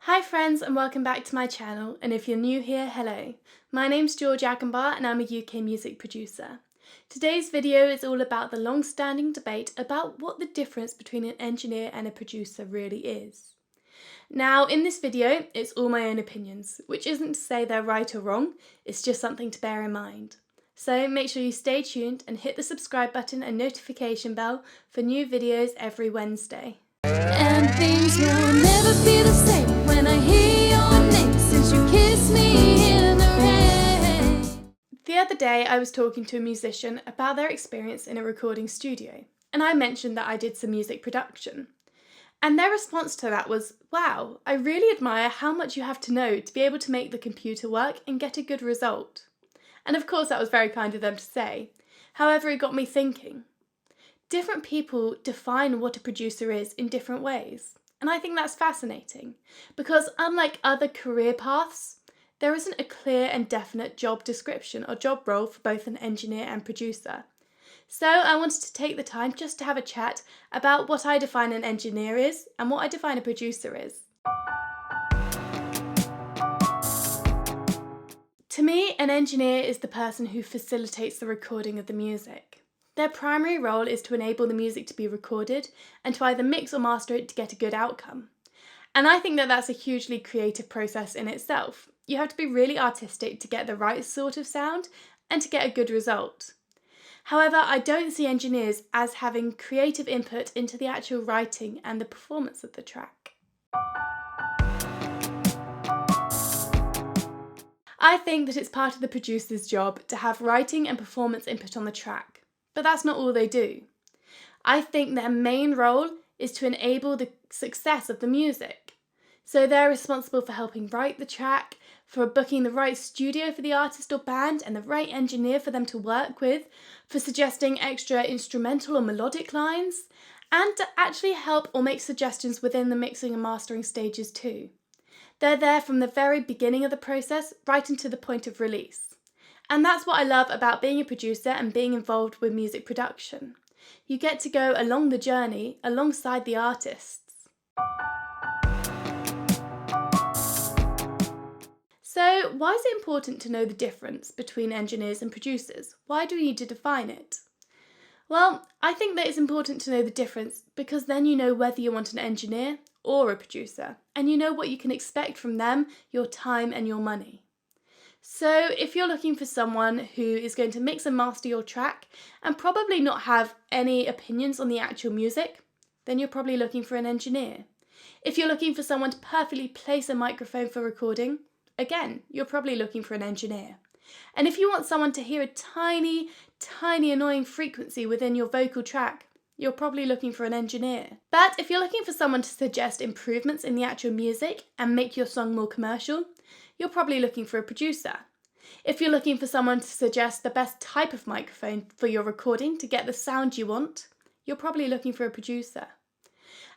Hi friends and welcome back to my channel, and if you're new here, hello. My name's George Agenbar and I'm a UK music producer. Today's video is all about the long-standing debate about what the difference between an engineer and a producer really is. Now in this video it's all my own opinions, which isn't to say they're right or wrong, it's just something to bear in mind. So make sure you stay tuned and hit the subscribe button and notification bell for new videos every Wednesday. And things will never be the same when I hear your name since you kissed me in the rain. The other day I was talking to a musician about their experience in a recording studio, and I mentioned that I did some music production. And their response to that was, wow, I really admire how much you have to know to be able to make the computer work and get a good result. And of course that was very kind of them to say. However, it got me thinking. Different people define what a producer is in different ways. And I think that's fascinating, because unlike other career paths, there isn't a clear and definite job description or job role for both an engineer and producer. So I wanted to take the time just to have a chat about what I define an engineer is and what I define a producer is. To me, an engineer is the person who facilitates the recording of the music. Their primary role is to enable the music to be recorded and to either mix or master it to get a good outcome. And I think that that's a hugely creative process in itself. You have to be really artistic to get the right sort of sound and to get a good result. However, I don't see engineers as having creative input into the actual writing and the performance of the track. I think that it's part of the producer's job to have writing and performance input on the track. But that's not all they do. I think their main role is to enable the success of the music. So they're responsible for helping write the track, for booking the right studio for the artist or band and the right engineer for them to work with, for suggesting extra instrumental or melodic lines, and to actually help or make suggestions within the mixing and mastering stages too. They're there from the very beginning of the process right into the point of release. And that's what I love about being a producer and being involved with music production. You get to go along the journey alongside the artists. So, why is it important to know the difference between engineers and producers? Why do we need to define it? Well, I think that it's important to know the difference because then you know whether you want an engineer or a producer, and you know what you can expect from them, your time and your money. So if you're looking for someone who is going to mix and master your track and probably not have any opinions on the actual music, then you're probably looking for an engineer. If you're looking for someone to perfectly place a microphone for recording, again, you're probably looking for an engineer. And if you want someone to hear a tiny, tiny annoying frequency within your vocal track, you're probably looking for an engineer. But if you're looking for someone to suggest improvements in the actual music and make your song more commercial, you're probably looking for a producer. If you're looking for someone to suggest the best type of microphone for your recording to get the sound you want, you're probably looking for a producer.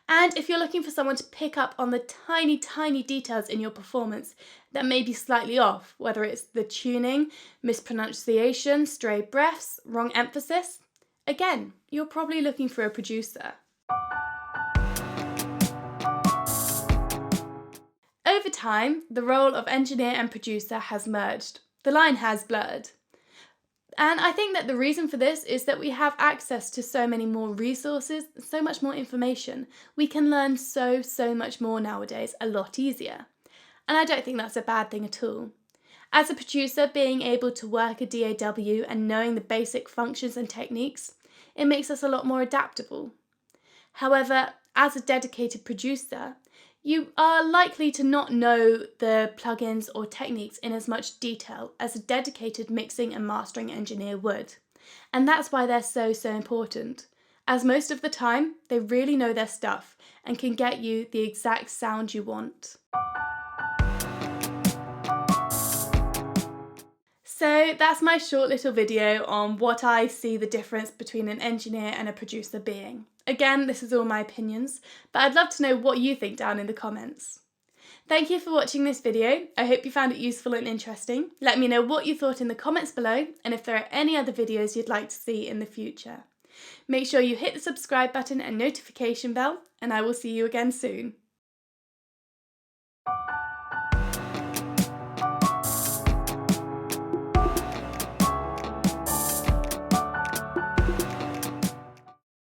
And if you're looking for someone to pick up on the tiny, tiny details in your performance that may be slightly off, whether it's the tuning, mispronunciation, stray breaths, wrong emphasis, again, you're probably looking for a producer. Over time, the role of engineer and producer has merged. The line has blurred. And I think that the reason for this is that we have access to so many more resources, so much more information. We can learn so much more nowadays, a lot easier. And I don't think that's a bad thing at all. As a producer, being able to work a DAW and knowing the basic functions and techniques, it makes us a lot more adaptable. However, as a dedicated producer, you are likely to not know the plugins or techniques in as much detail as a dedicated mixing and mastering engineer would. And that's why they're so important, as most of the time they really know their stuff and can get you the exact sound you want. So that's my short little video on what I see the difference between an engineer and a producer being. Again, this is all my opinions, but I'd love to know what you think down in the comments. Thank you for watching this video. I hope you found it useful and interesting. Let me know what you thought in the comments below and if there are any other videos you'd like to see in the future. Make sure you hit the subscribe button and notification bell, and I will see you again soon.